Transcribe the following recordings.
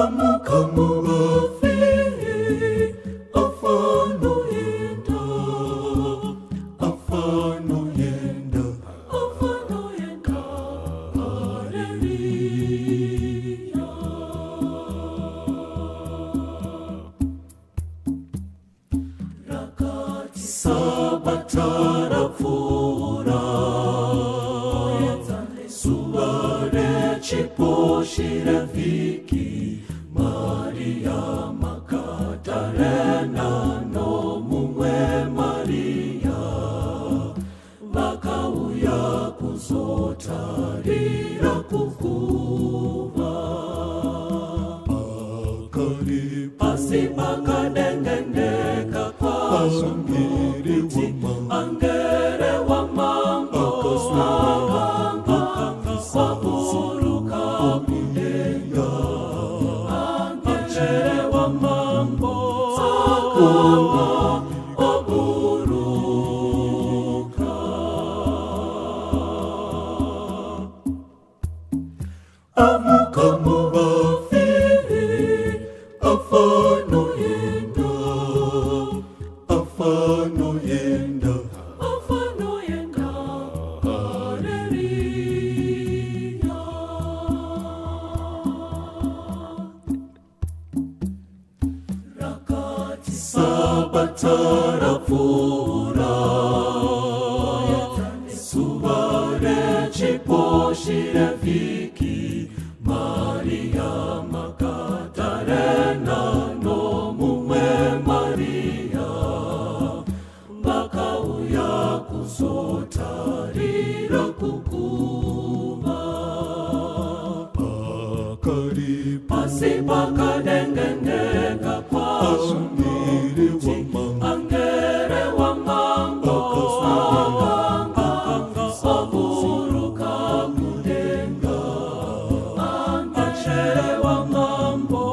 Amuka mubafi, afano yenda, afano yenda, afano yenda, haleluya. Rakati sabatara fura, subare ciposhire viki, Maria Magdalena no mumwe Maria, vakauya kuzotarira kukuva. Pasi pakadengendeka kwa angere wa mambo waburuka kudenga, angere wa mambo waburuka. Amuka mubafi, afano yenda, afano yenda, afano yenda, haleluya. Rakati sabatara fura, subare ciposhire viki, Maria Magdalena no mumwe Maria, vakauya kuzotarira kukuva. Pasi pakadengendeka kwa angere wa mambo waburuka kudenga, angere wa mambo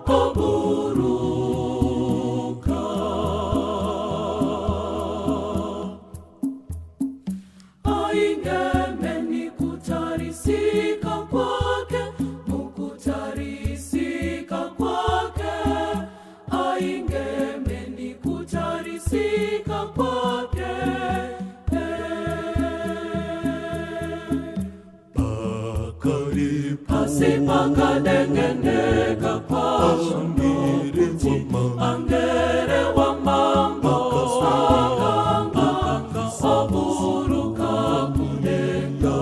waburuka. Aingemeni kutarisika kwake, mukutarisika kwake, aingemeni kutarisika kwake. Pasi pakadengendeka kwa angere wa mambo waburuka kudenga,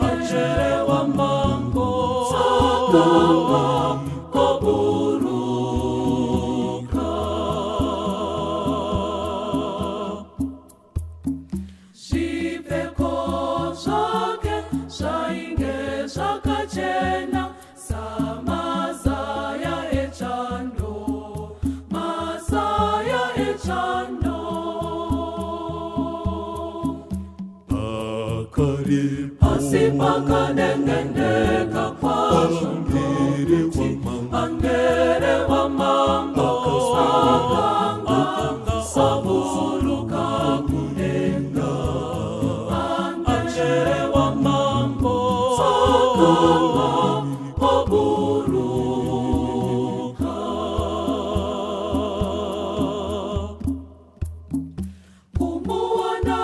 angere wa mambo waburuka. Shipeko zake zaingeza kachena, samazaya echando, masaya echando. Pasi pakadengendeka kwa angere wa mambo waburuka kudenga, angere wa mambo waburuka. Kumuona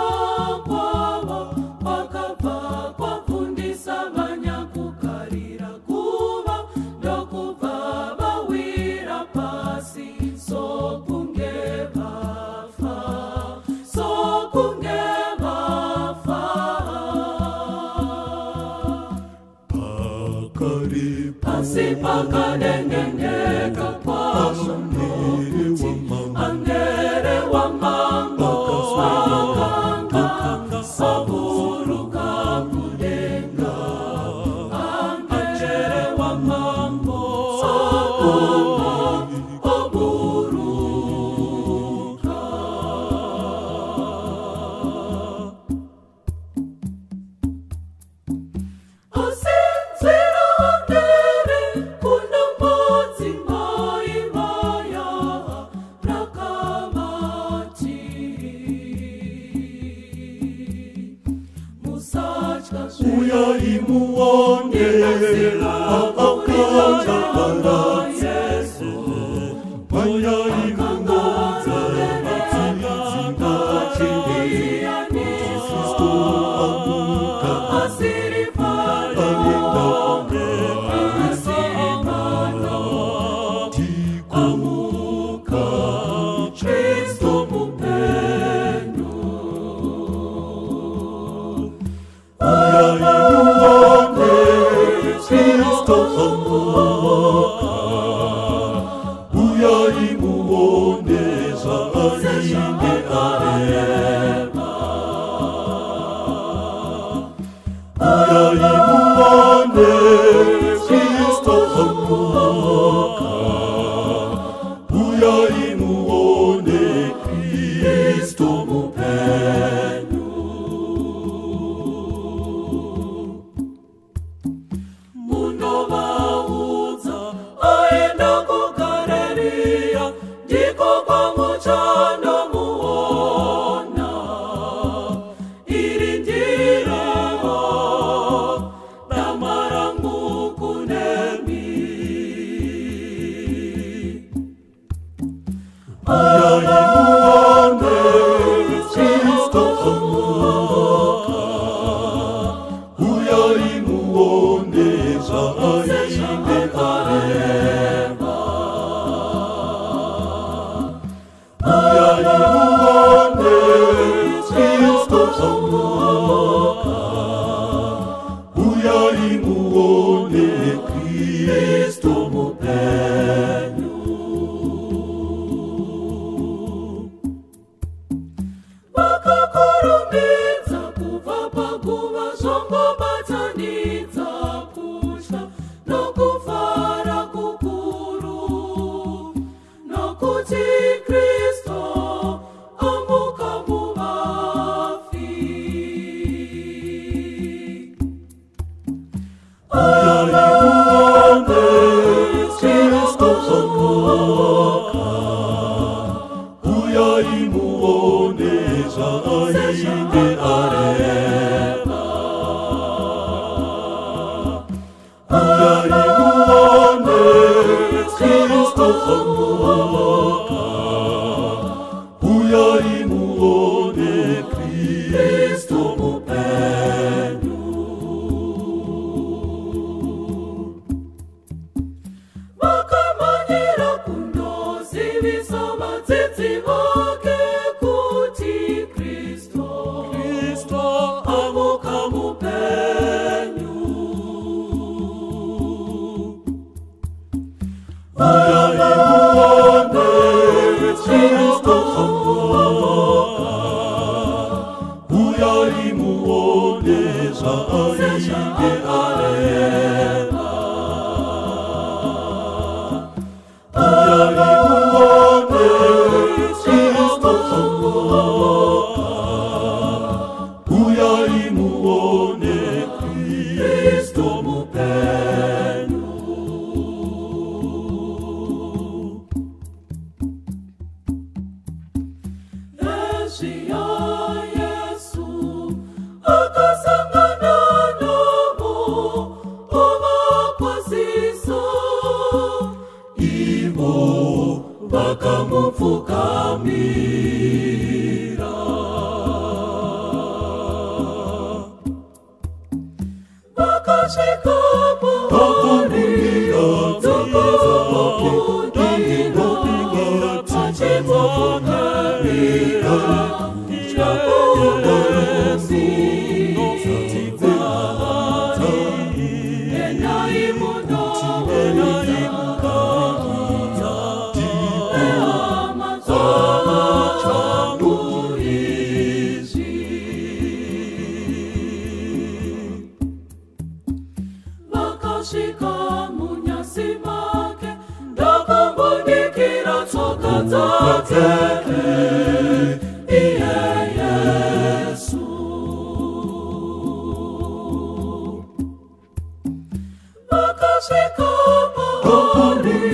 kwabo kwakava kwafundisa banyakukarira kuba ndokuva bawira pasi, sokunge bafa, sokunge bafa. Pasi pakadengendeka kwa angere wa mambo waburuka kudenga, angere wa mambo waburuka. Asinzira angere kuna moti mai maya, Wakashika mahali,